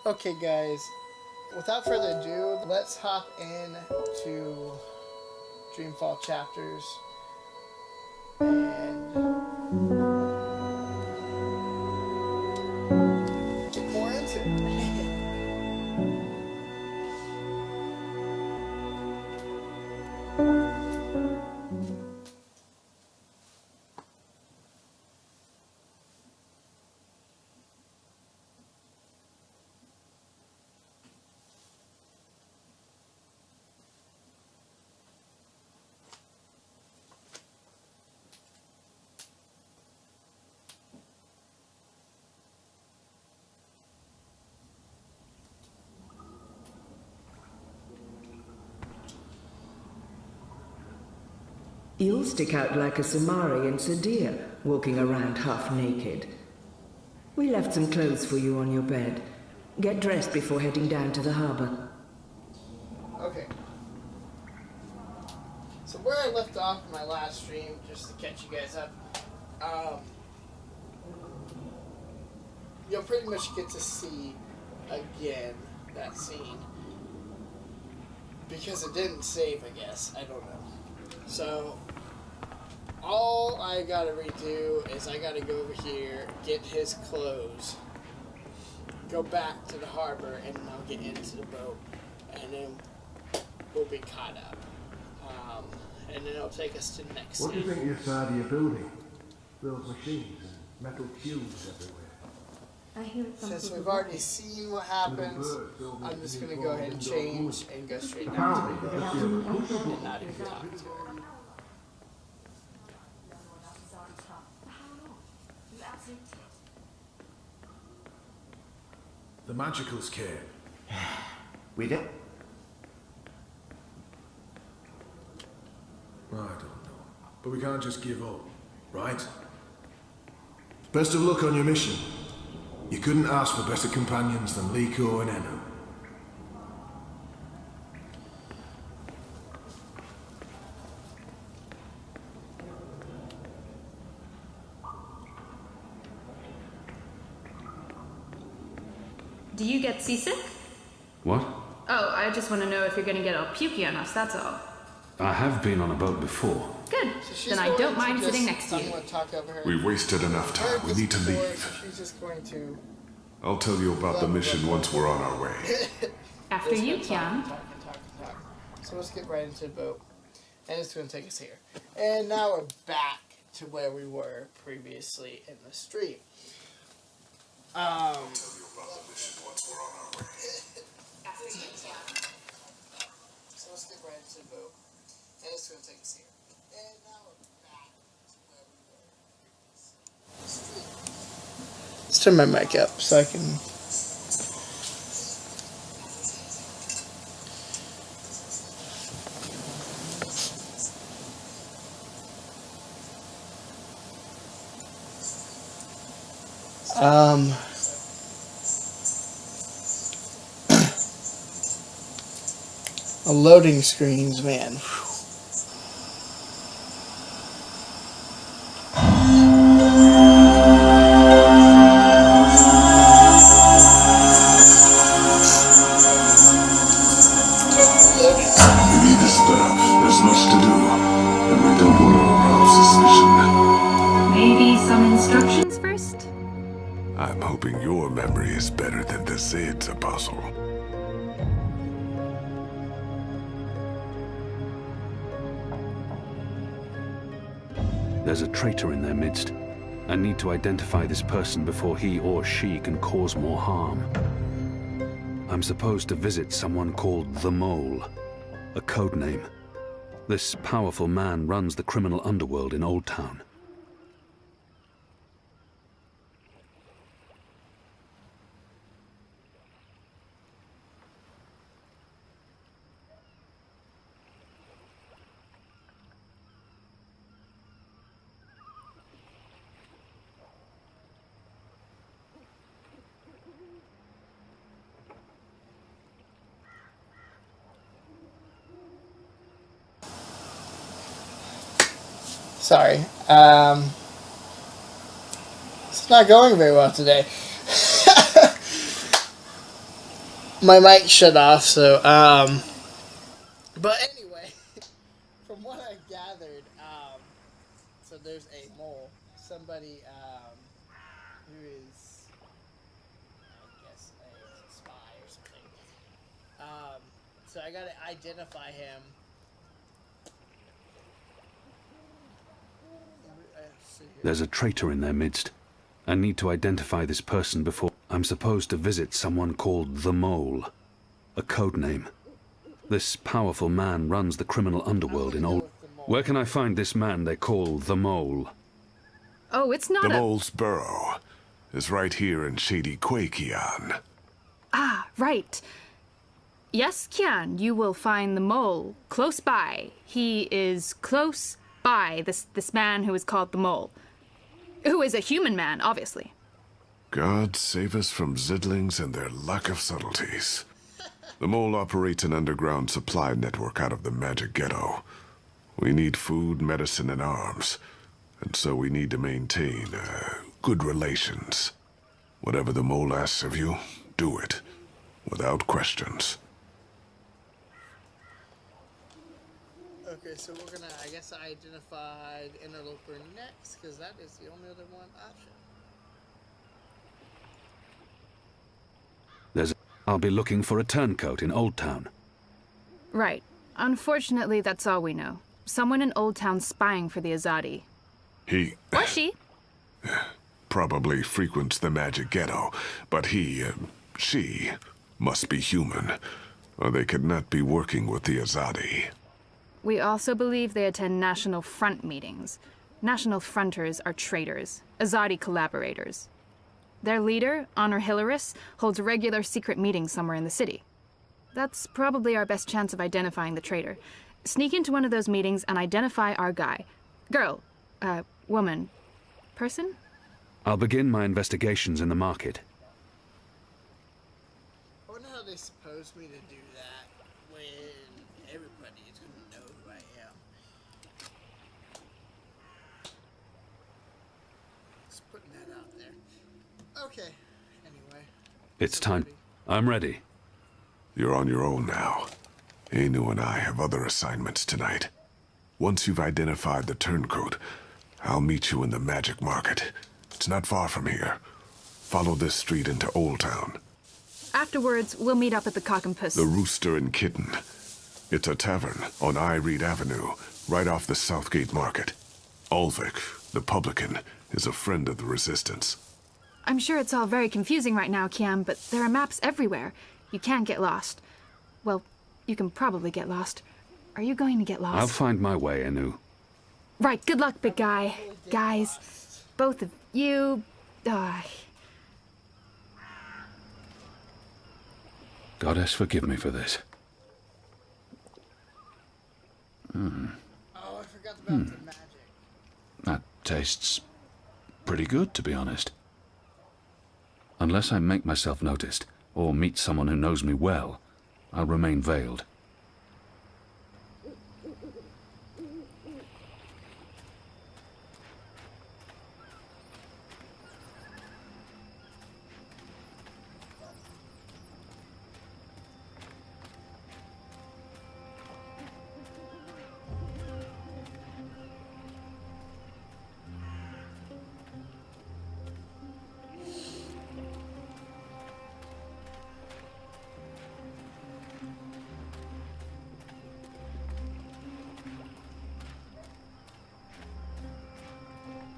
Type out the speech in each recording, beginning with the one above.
Okay, guys, without further ado, let's hop in to Dreamfall chapters and get more into it. You'll stick out like a Samari in Sadir, walking around half naked. We left some clothes for you on your bed. Get dressed before heading down to the harbor. Okay. So where I left off in my last stream, just to catch you guys up, you'll pretty much get to see again that scene. Because it didn't save, I guess. I don't know. So, all I gotta redo is I gotta go over here, get his clothes, go back to the harbor, and then I'll get into the boat, and then we'll be caught up. And then it'll take us to the next What do you scene. think you're tired of your building? Those machines and metal cubes everywhere. I hear it Since we've already seen what happens, I'm just gonna go ahead and change and go straight down to the boat and not even talk to her. The magicals came. We did? I don't know. But we can't just give up, right? Best of luck on your mission. You couldn't ask for better companions than Liko and Enu. Do you get seasick? What? Oh, I just want to know if you're going to get all pukey on us, that's all. I have been on a boat before. Good. So she's Then I going don't to mind just- sitting next to I'm you. going to talk over her. We've wasted enough time. We need to leave. She's just going to... I'll tell you about the mission once we're on our way. After just you, gonna Kian. talk. So let's get right into the boat. And it's going to take us here. And now we're back to where we were previously in the stream. I'll tell you about the mission once we're on our way. After you, Kian. So let's get right into the boat. And it's going to take us here. And now we're back to where we were previously in the stream. Let's turn my mic up so I can... Loading screens, man. We need the staff. There's much to do. And we don't want to arouse suspicion. Maybe some instructions first? I'm hoping your memory is better than the Zid's, Apostle. There's a traitor in their midst. I need to identify this person before he or she can cause more harm. I'm supposed to visit someone called the Mole, a code name. This powerful man runs the criminal underworld in Old Town. Sorry. It's not going very well today. my mic shut off, so, but anyway, from what I gathered, so there's a mole, somebody, who is, I guess, a spy or something, so I gotta identify him. There's a traitor in their midst. I need to identify this person before I'm supposed to visit someone called the Mole. A code name. This powerful man runs the criminal underworld in Old... Where can I find this man they call the Mole? Oh, it's not The Mole's burrow is right here in Shady Quay, Kian. Ah, right. Yes, Kian, you will find the Mole close by. He is close by, this man who is called the Mole. Who is a human man, obviously. God save us from Zidlings and their lack of subtleties. The Mole operates an underground supply network out of the Magic Ghetto. We need food, medicine, and arms. And so we need to maintain, good relations. Whatever the Mole asks of you, do it. Without questions. Okay, so we're gonna, I guess I identified Interloper next, because that is the only other one option. I'll be looking for a turncoat in Old Town. Right. Unfortunately, that's all we know. Someone in Old Town spying for the Azadi. He... Or she. probably frequents the Magic Ghetto, but she, must be human, or they could not be working with the Azadi. We also believe they attend National Front meetings. National Fronters are traitors, Azadi collaborators. Their leader, Honor Hilaris, holds regular secret meetings somewhere in the city. That's probably our best chance of identifying the traitor. Sneak into one of those meetings and identify our guy. Girl, woman, person? I'll begin my investigations in the market. I wonder how they supposed me to do that when everybody is going to know who I am. Just putting that out there. Okay, anyway. It's time. I'm ready. You're on your own now. Anu and I have other assignments tonight. Once you've identified the turncoat, I'll meet you in the Magic Market. It's not far from here. Follow this street into Old Town. Afterwards, we'll meet up at the Cock and Puss. The Rooster and Kitten. It's a tavern on I Reed Avenue, right off the Southgate Market. Ulvik, the publican, is a friend of the Resistance. I'm sure it's all very confusing right now, Kiam, but there are maps everywhere. You can't get lost. Well, you can probably get lost. Are you going to get lost? I'll find my way, Anu. Right, good luck, big guy. Guys, both of you... Goddess, forgive me for this. Oh, I forgot about the magic. That tastes pretty good, to be honest. Unless I make myself noticed, or meet someone who knows me well, I'll remain veiled.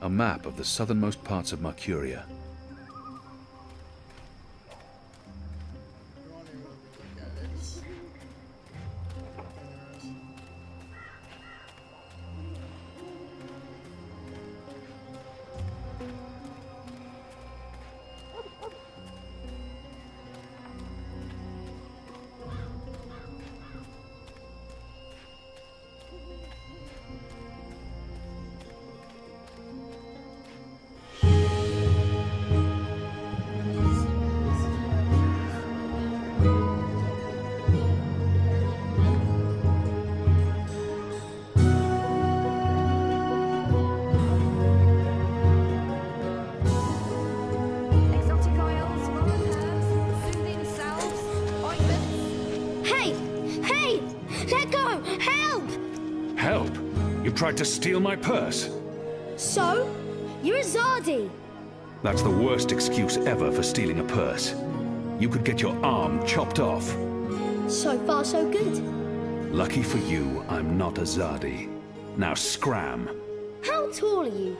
A map of the southernmost parts of Mercuria. You tried to steal my purse. So? You're a Zardi. That's the worst excuse ever for stealing a purse. You could get your arm chopped off. So far, so good. Lucky for you, I'm not a Zardi. Now scram. How tall are you?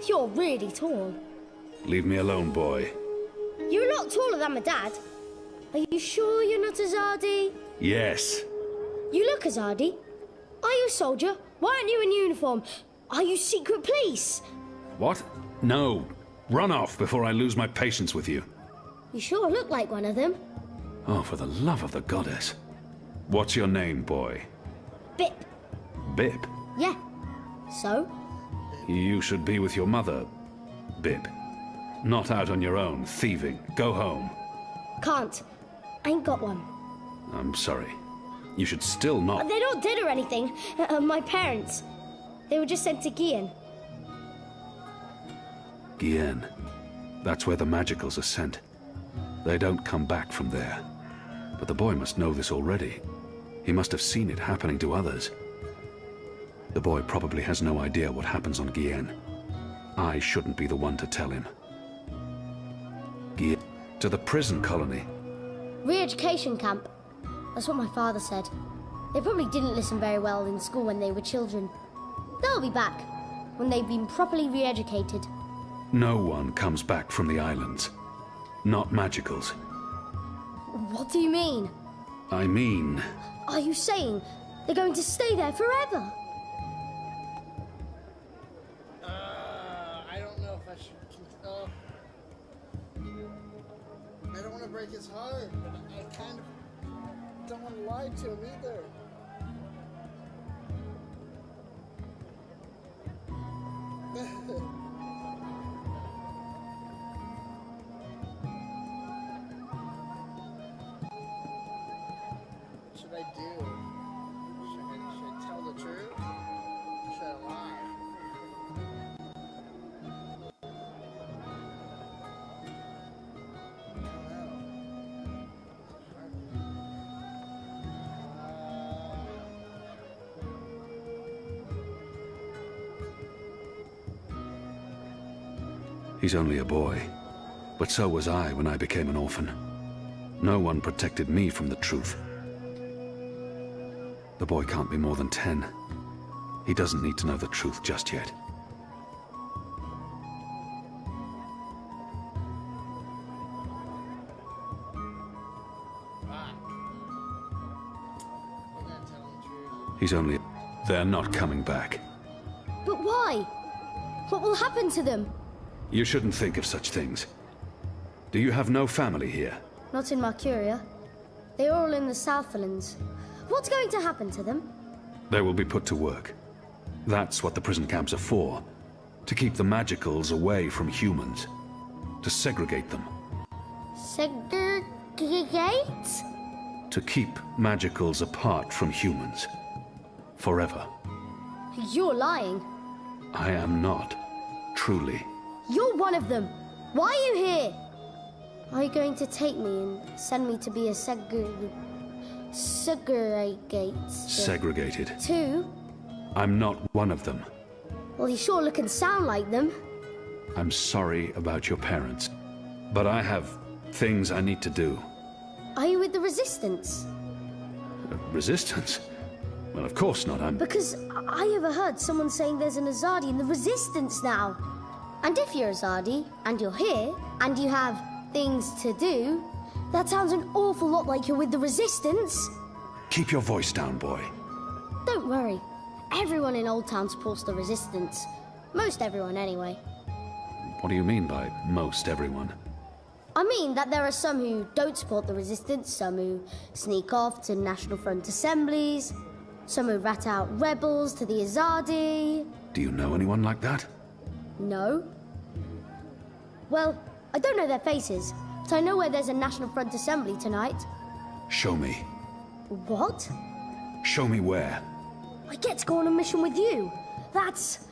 You're really tall. Leave me alone, boy. You're a lot taller than my dad. Are you sure you're not a Zardi? Yes. You look a Zardi. Are you a soldier? Why aren't you in uniform? Are you secret police? What? No. Run off before I lose my patience with you. You sure look like one of them. Oh, for the love of the goddess. What's your name, boy? Bip. Bip? Yeah. So? You should be with your mother, Bip. Not out on your own, thieving. Go home. Can't. I ain't got one. I'm sorry. You should still not... They're not dead or anything. My parents. They were just sent to Gien. Gien. That's where the magicals are sent. They don't come back from there. But the boy must know this already. He must have seen it happening to others. The boy probably has no idea what happens on Gien. I shouldn't be the one to tell him. Gien. To the prison colony. Re-education camp. That's what my father said. They probably didn't listen very well in school when they were children. They'll be back when they've been properly re-educated. No one comes back from the islands. Not magicals. What do you mean? I mean... Are you saying they're going to stay there forever? I don't know if I should... I don't want to break his heart, but I kind of don't want to lie to him either. What should I do? Should I tell the truth? Or should I lie? He's only a boy. But so was I when I became an orphan. No one protected me from the truth. The boy can't be more than 10. He doesn't need to know the truth just yet. He's only... They're not coming back. But why? What will happen to them? You shouldn't think of such things. Do you have no family here? Not in Mercuria. They're all in the Southlands. What's going to happen to them? They will be put to work. That's what the prison camps are for. To keep the magicals away from humans. To segregate them. Segregate? To keep magicals apart from humans. Forever. You're lying. I am not. Truly. You're one of them. Why are you here? Are you going to take me and send me to be a Segregated. Two? I'm not one of them. Well, you sure look and sound like them. I'm sorry about your parents. But I have things I need to do. Are you with the Resistance? Resistance? Well, of course not. Because I overheard someone saying there's an Azadi in the Resistance now. And if you're Azadi, and you're here, and you have things to do, that sounds an awful lot like you're with the Resistance. Keep your voice down, boy. Don't worry. Everyone in Old Town supports the Resistance. Most everyone, anyway. What do you mean by most everyone? I mean that there are some who don't support the Resistance, some who sneak off to National Front assemblies, some who rat out rebels to the Azadi. Do you know anyone like that? No. Well, I don't know their faces, but I know where there's a National Front assembly tonight. Show me. What? Show me where. I get to go on a mission with you. That's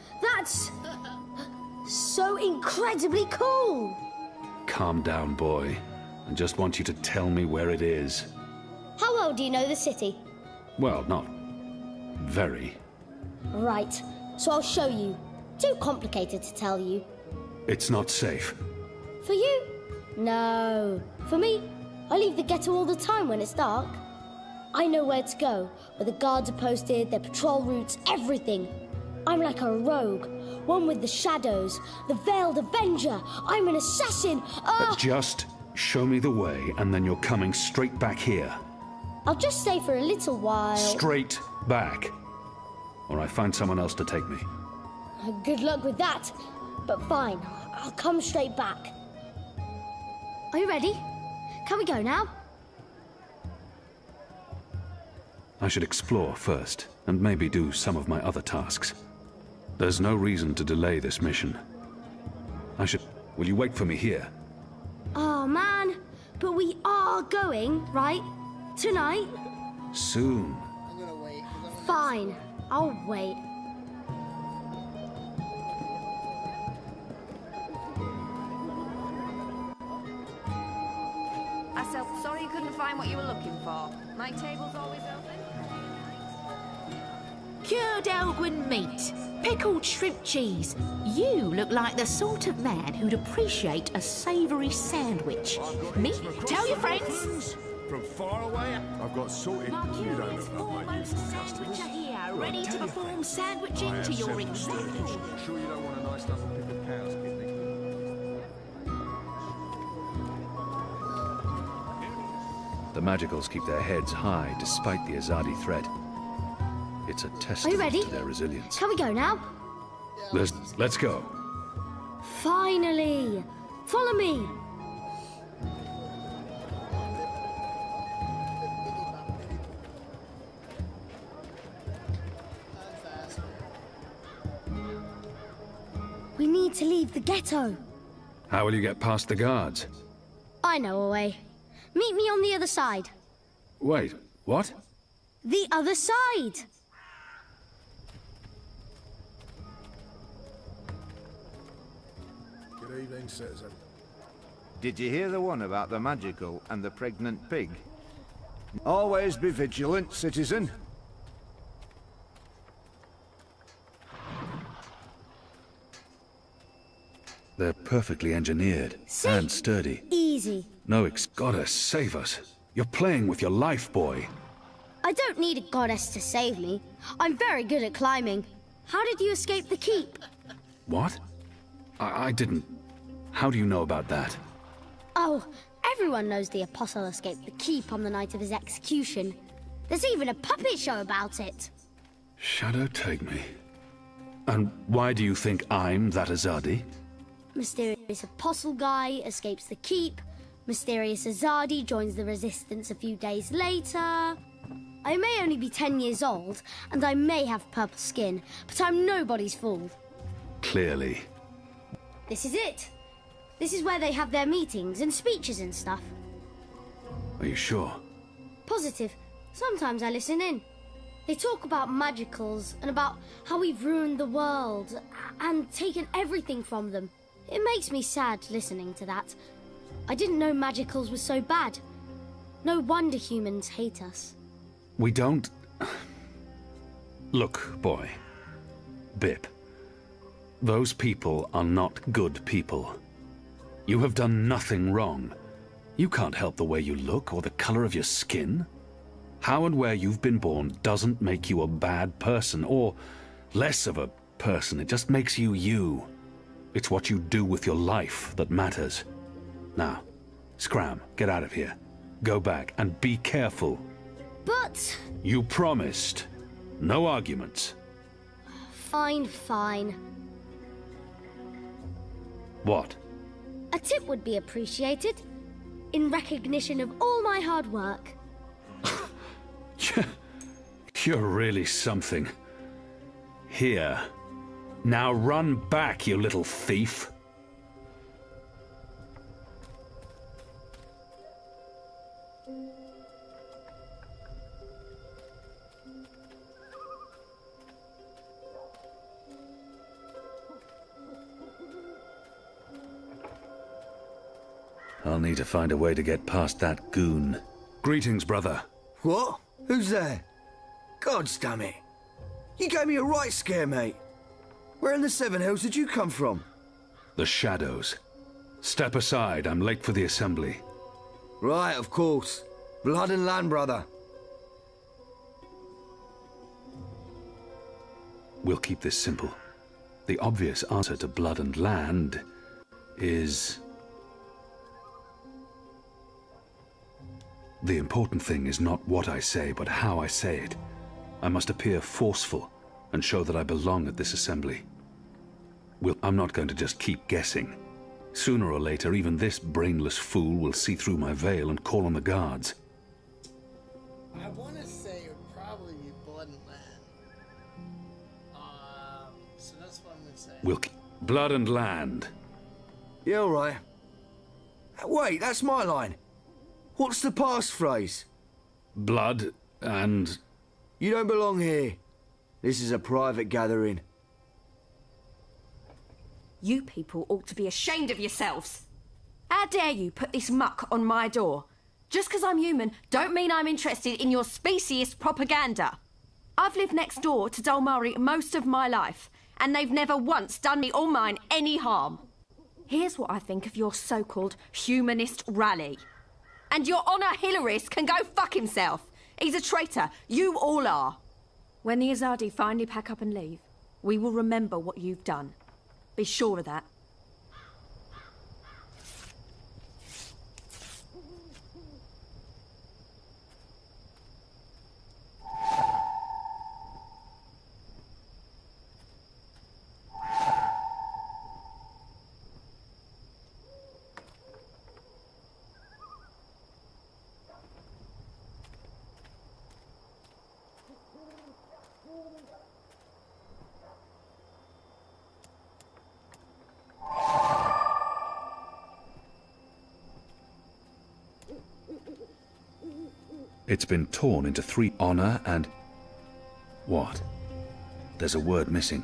so incredibly cool. Calm down, boy. I just want you to tell me where it is. How well do you know the city? Well, not very. Right, so I'll show you. Too complicated to tell you. It's not safe. For you? No. For me, I leave the ghetto all the time when it's dark. I know where to go, where the guards are posted, their patrol routes, everything. I'm like a rogue, one with the shadows, the Veiled Avenger. I'm an assassin. Just show me the way, and then you're coming straight back here. I'll just stay for a little while. Straight back. Or I find someone else to take me. Good luck with that. But fine, I'll come straight back. Are you ready? Can we go now? I should explore first, and maybe do some of my other tasks. There's no reason to delay this mission. Will you wait for me here? Oh, man. But we are going, right? Tonight? Soon. I'm gonna wait. Fine, I'll wait. Sorry you couldn't find what you were looking for. My table's always open. Cured Elgin meat, pickled shrimp cheese. You look like the sort of man who'd appreciate a savoury sandwich. Me? Tell your friends. From far away, I've got sorted. Our You don't curious look like my foremost usual sandwicher customers. here, ready to perform sandwiching to your exact order. Sure you don't want a nice double pickled cow's kidney? The Magicals keep their heads high despite the Azadi threat. It's a testament ready? to their resilience. Can we go now? Let's go. Finally! Follow me! We need to leave the ghetto. How will you get past the guards? I know a way. Meet me on the other side. Wait, what? The other side! Good evening, citizen. Did you hear the one about the magical and the pregnant pig? Always be vigilant, citizen. They're perfectly engineered and sturdy. Easy. No, it's gotta save us. You're playing with your life, boy. I don't need a goddess to save me. I'm very good at climbing. How did you escape the keep? What? I didn't. How do you know about that? Oh, everyone knows the Apostle escaped the keep on the night of his execution. There's even a puppet show about it. Shadow take me. And why do you think I'm that Azadi? Mysterious Apostle guy escapes the keep. Mysterious Azadi joins the Resistance a few days later. I may only be 10 years old, and I may have purple skin, but I'm nobody's fool. Clearly. This is it. This is where they have their meetings and speeches and stuff. Are you sure? Positive. Sometimes I listen in. They talk about magicals and about how we've ruined the world and taken everything from them. It makes me sad listening to that. I didn't know magicals were so bad. No wonder humans hate us. We don't... Look, boy. Bip. Those people are not good people. You have done nothing wrong. You can't help the way you look or the color of your skin. How and where you've been born doesn't make you a bad person or less of a person. It just makes you you. It's what you do with your life that matters. Now, scram, get out of here. Go back and be careful. But... You promised. No arguments. Fine, fine. What? A tip would be appreciated. In recognition of all my hard work. You're really something. Here. Now run back, you little thief. I'll need to find a way to get past that goon. Greetings, brother. What? Who's there? Gods damn it. You gave me a right scare, mate. Where in the Seven Hills did you come from? The shadows. Step aside, I'm late for the assembly. Right, of course. Blood and land, brother. We'll keep this simple. The obvious answer to blood and land is... The important thing is not what I say, but how I say it. I must appear forceful and show that I belong at this assembly. I'm not going to just keep guessing. Sooner or later, even this brainless fool will see through my veil and call on the guards. I want to say it would probably be blood and land. So that's what I'm going to say. Blood and land. Yeah, all right. Wait, that's my line. What's the passphrase? Blood and... You don't belong here. This is a private gathering. You people ought to be ashamed of yourselves. How dare you put this muck on my door? Just because I'm human, don't mean I'm interested in your speciesist propaganda. I've lived next door to Dolmari most of my life, and they've never once done me or mine any harm. Here's what I think of your so-called humanist rally. And your Honor Hilarist can go fuck himself. He's a traitor. You all are. When the Azadi finally pack up and leave, we will remember what you've done. Be sure of that. It's been torn into 3 honor and... What? There's a word missing.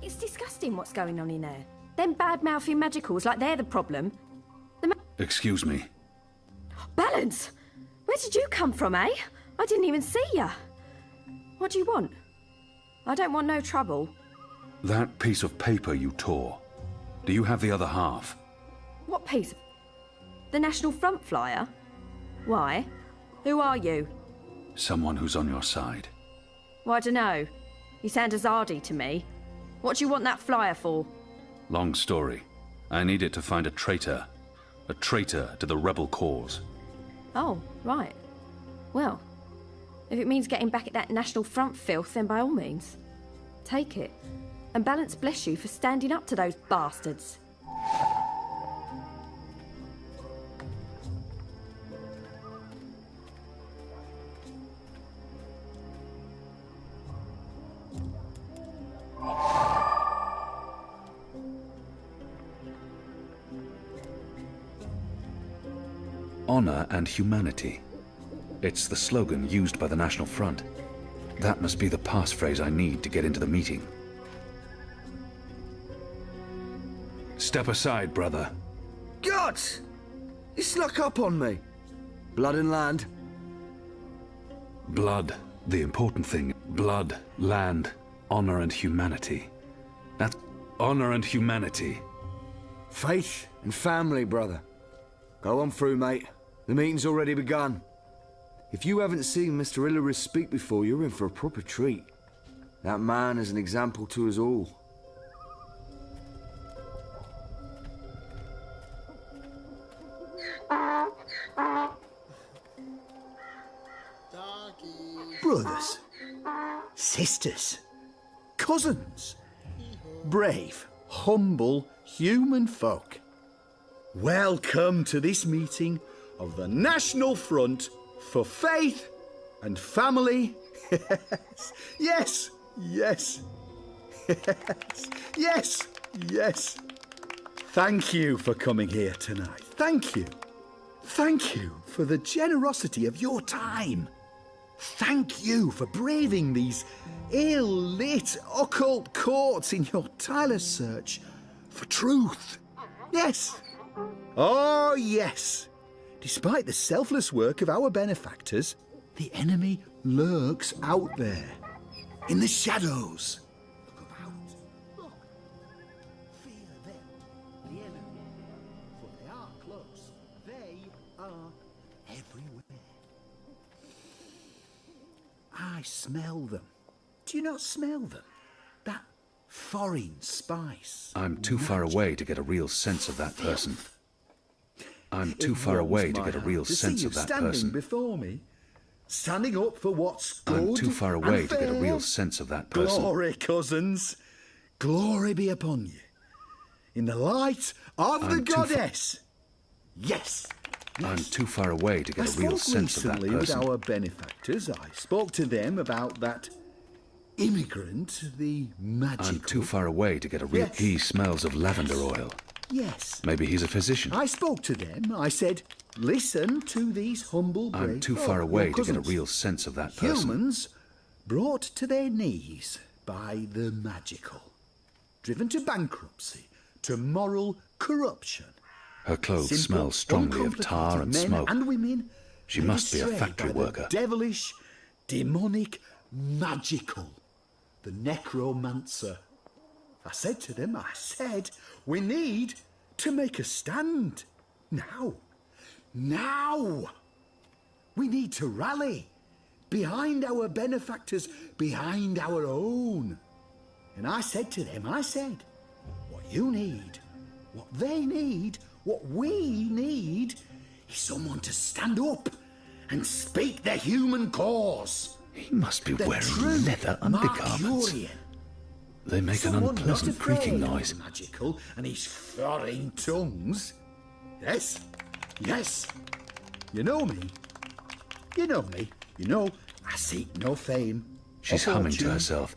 It's disgusting what's going on in there. Them bad-mouthing magicals like they're the problem. Excuse me. Balance! Where did you come from, eh? I didn't even see ya. What do you want? I don't want no trouble. That piece of paper you tore. Do you have the other half? What piece? The National Front flyer? Why? Who are you? Someone who's on your side. Well, I dunno. You sound Azadi to me. What do you want that flyer for? Long story. I need it to find a traitor. A traitor to the rebel cause. Oh, right. Well, if it means getting back at that National Front filth, then by all means. Take it. And Balance bless you for standing up to those bastards. Honor and humanity. It's the slogan used by the National Front. That must be the passphrase I need to get into the meeting. Step aside, brother. Guts! You snuck up on me. Blood and land. Blood, the important thing. Blood, land, honor and humanity. That's honor and humanity. Faith and family, brother. Go on through, mate. The meeting's already begun. If you haven't seen Mr. Hilarist speak before, you're in for a proper treat. That man is an example to us all. Brothers, sisters, cousins, brave, humble human folk. Welcome to this meeting of the National Front for Faith and Family. Yes, yes, yes, yes, yes. Thank you for coming here tonight. Thank you. Thank you for the generosity of your time. Thank you for braving these ill-lit occult courts in your tireless search for truth. Yes. Oh, yes. Despite the selfless work of our benefactors, the enemy lurks out there, in the shadows. Look about. Look. Fear them, the enemy. For they are close. They are everywhere. I smell them. Do you not smell them? That foreign spice. I'm too far away to get a real sense of that person. I'm too far away to get a real sense of that person. Standing before me, standing up for what's good. I'm too far away to get a real sense of that person. Glory, cousins. Glory be upon you. In the light of the goddess. Yes. I'm too far away to get a real sense of that person. With our benefactors, I spoke to them about that immigrant, the magical. I'm too far away to get a real... Yes. He smells of lavender oil. Yes. Maybe he's a physician. I spoke to them. I said, listen to these humble, brave I'm too folk, far away your to get a cousins. real sense of that person. Humans brought to their knees by the magical. Driven to bankruptcy, to moral corruption. Her clothes Simple, smell strongly of tar and men smoke. And women She must be a factory by the worker. Devilish, demonic, magical. The necromancer. I said to them, we need to make a stand. Now. Now. We need to rally. Behind our benefactors, behind our own. And I said to them, what you need, what they need, what we need, is someone to stand up and speak the human cause. He must be The wearing true leather undergarments. Marcurian. They make an Someone unpleasant not afraid creaking of noise. the magical and his foreign tongues. Yes, yes. You know me. You know me. You know I seek no fame. She's or humming to fortune. herself.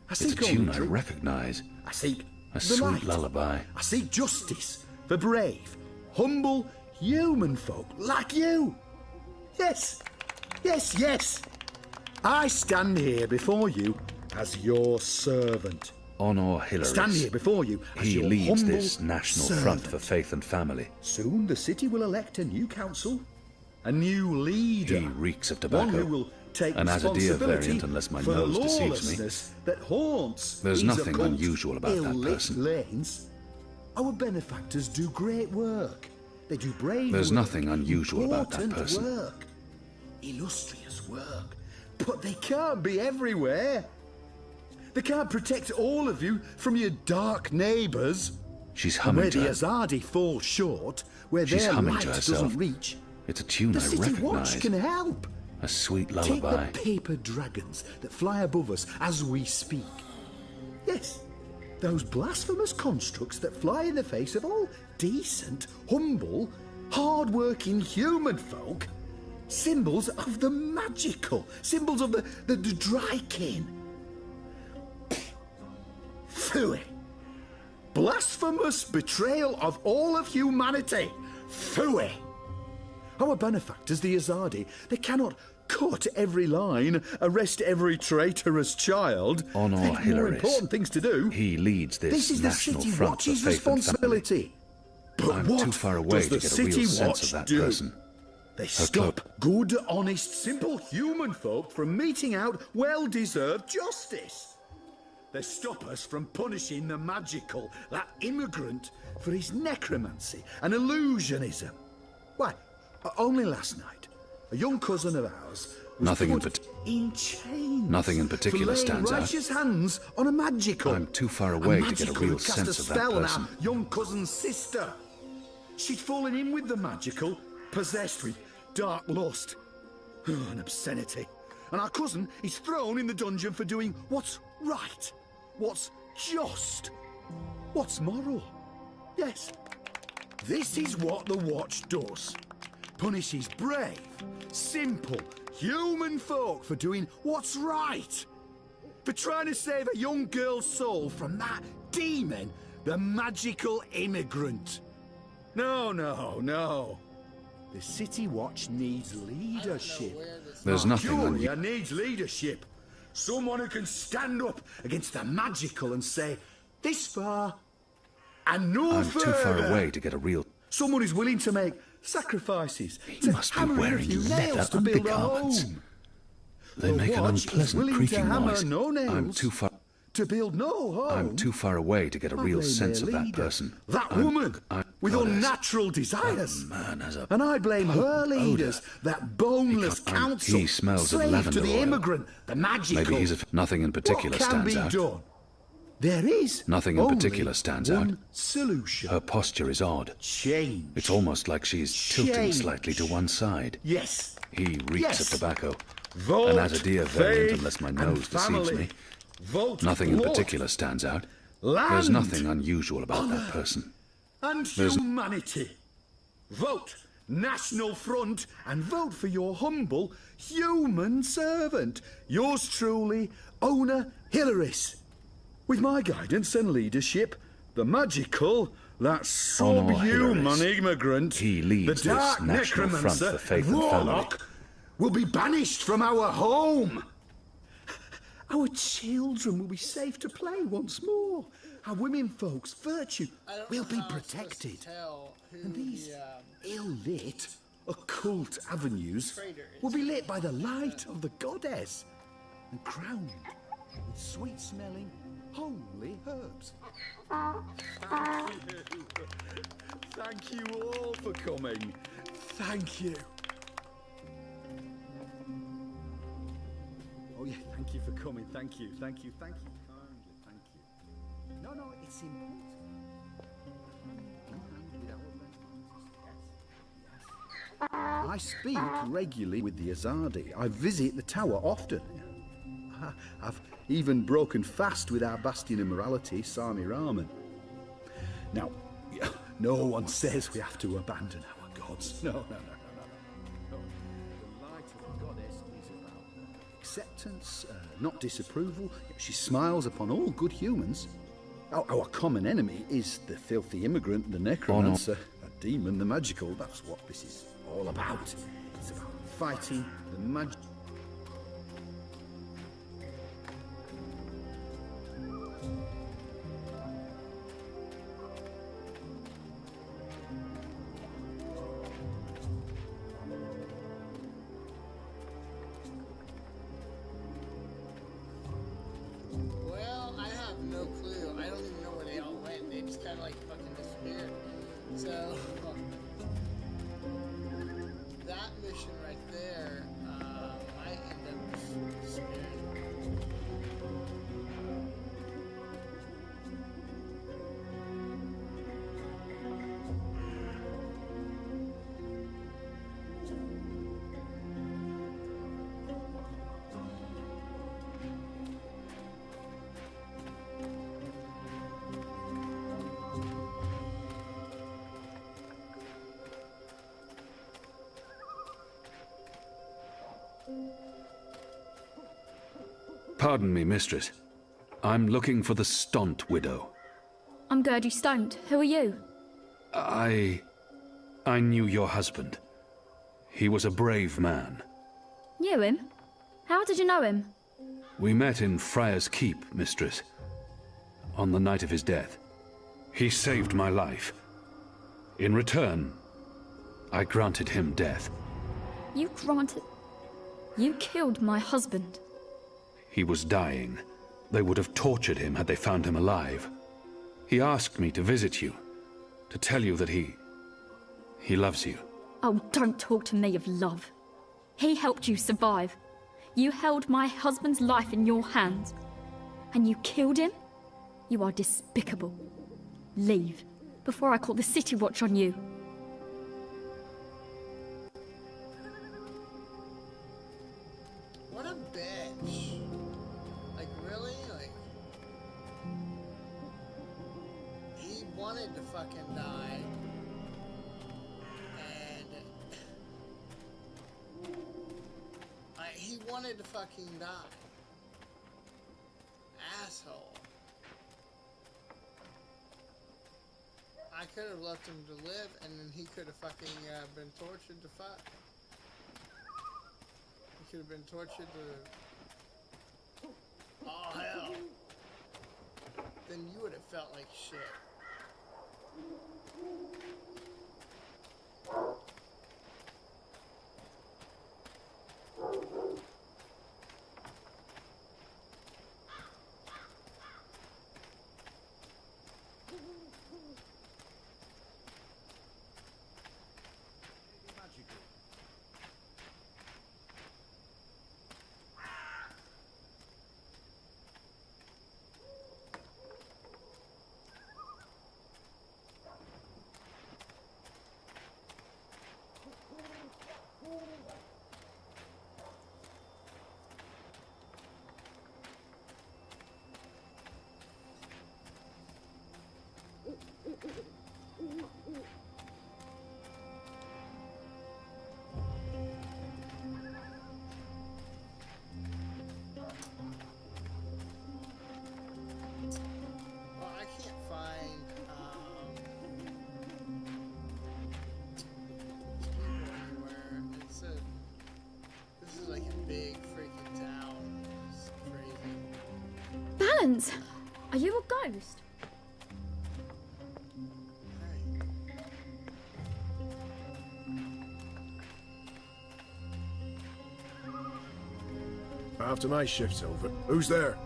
I It's a seek tune only I truth. recognize. I seek A the sweet light. lullaby. I seek justice for brave, humble, human folk like you. Yes, yes, yes. I stand here before you as your servant. Honor Hillary. Stand here before you as He your leads humble this national servant. front for faith and family. Soon the city will elect a new council, a new leader. He reeks of One tobacco. who will take An Azadir responsibility variant, unless my for the nose deceives me. lawlessness that haunts There's these nothing occult, unusual about that ill-lit person. lanes. Our benefactors do great work. They do brave There's work, nothing unusual about that important person. work, illustrious work. But they can't be everywhere. They can't protect all of you from your dark neighbours. She's And humming where to the her. Azadi fall short, where She's their humming light to herself. doesn't reach, It's a tune the I City Watch recognize. can help. A sweet Take lullaby. the paper dragons that fly above us as we speak. Yes, those blasphemous constructs that fly in the face of all decent, humble, hard-working human folk. Symbols of the magical, symbols of the Drykin. Phooey. Blasphemous betrayal of all of humanity. Phooey. Our benefactors, the Azadi, they cannot cut every line, arrest every traitorous child. Honor They've more Hillary. important things to do. He leads this is the national City front for Watch's faith and family. responsibility. But I'm what too far away does to the get a real City sense Watch of that do? person. They Her stop good, honest, simple human folk from meting out well-deserved justice. They stop us from punishing the magical, that immigrant, for his necromancy and illusionism. Why, only last night, a young cousin of ours was Nothing put in chains Nothing in for particular laying stands out. righteous hands on a magical. I'm too far away to get a magical real had cast sense a of that spell on person. our young cousin's sister. She'd fallen in with the magical, possessed with dark lust and obscenity. And our cousin is thrown in the dungeon for doing what's right, what's just, what's moral. Yes, this is what the Watch does. Punishes brave, simple, human folk for doing what's right. For trying to save a young girl's soul from that demon, the magical immigrant. No, no, no. The City Watch needs leadership. There's nothing on Arturia needs leadership. Someone who can stand up against the magical and say, this far and no I'm further. too far away to get a real... Someone who's willing to make sacrifices. He must be wearing leather undergarments. They make an unpleasant creaking noise. I'm too far... To build no home. I'm too far away to get a real sense of that person. That woman with unnatural desires. And I blame her leaders, that boneless council. He smells of slave lavender to the oil. immigrant, the magical. Maybe he's nothing in particular what can stands be out. Done? There is Nothing in only particular stands out. one solution. Her posture is odd. Change. It's almost like she's tilting Change. slightly to one side. Yes. He reeks of tobacco. Vote, An Azadir variant, faith, unless my and nose deceives family. me. Vote Nothing in blood, particular stands out. land, There's nothing unusual about honor, that person. and There's- humanity. Vote National Front and vote for your humble human servant. Yours truly, Owner Hilaris. With my guidance and leadership, the magical, that subhuman Hilaris. immigrant, He leads the dark this National Front necromancer for Faith and and Family. warlock, will be banished from our home. Our children will be safe to play once more. Our women folks' virtue will be protected. And these ill-lit, occult avenues will be lit by the light of the goddess and crowned with sweet-smelling, homely herbs. Thank you all for coming. Thank you. Oh yeah, thank you for coming. Thank you kindly. Thank you. No, it's important. I speak regularly with the Azadi. I visit the tower often. I've even broken fast with our bastion of morality, Sami Rahman. Now, no one says we have to abandon our gods. No. The light of the goddess is about acceptance, not disapproval. She smiles upon all good humans. Our common enemy is the filthy immigrant, the necromancer, a demon, the magical. That's what this is all about. It's about fighting the magic. Well, I have no clue. I don't even know where they all went. They just kind of like fucking disappeared. So that mission right there might end up disappearing. Pardon me, mistress. I'm looking for the Stant widow. I'm Gertie Stoned. Who are you? I knew your husband. He was a brave man. Knew him? How did you know him? We met in Friar's Keep, mistress. On the night of his death. He saved my life. In return, I granted him death. You granted... You killed my husband. He was dying. They would have tortured him had they found him alive. He asked me to visit you, to tell you that he loves you. Oh, don't talk to me of love. He helped you survive. You held my husband's life in your hands. And you killed him? You are despicable. Leave, before I call the City Watch on you. What a bitch. Like, really? Like, he wanted to fucking die. And he wanted to fucking die. Asshole. I could have left him to live, and then he could have fucking been tortured to fuck. He could have been tortured to... Oh, hell. Then you would have felt like shit. Are you a ghost? After my shift's over, who's there?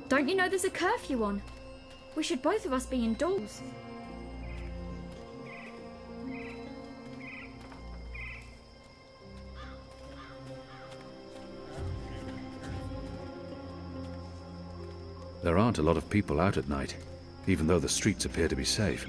Don't you know there's a curfew on? We should both of us be indoors. There aren't a lot of people out at night, even though the streets appear to be safe.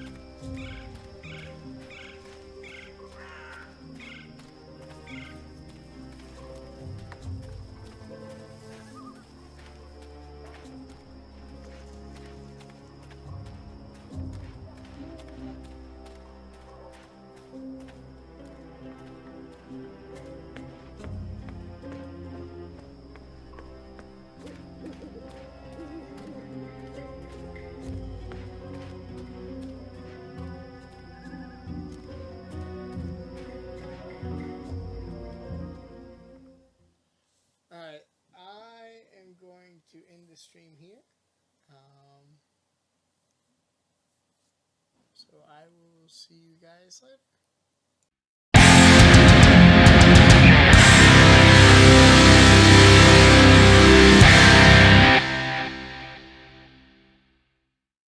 Alright, I am going to end the stream here. So I will see you guys later.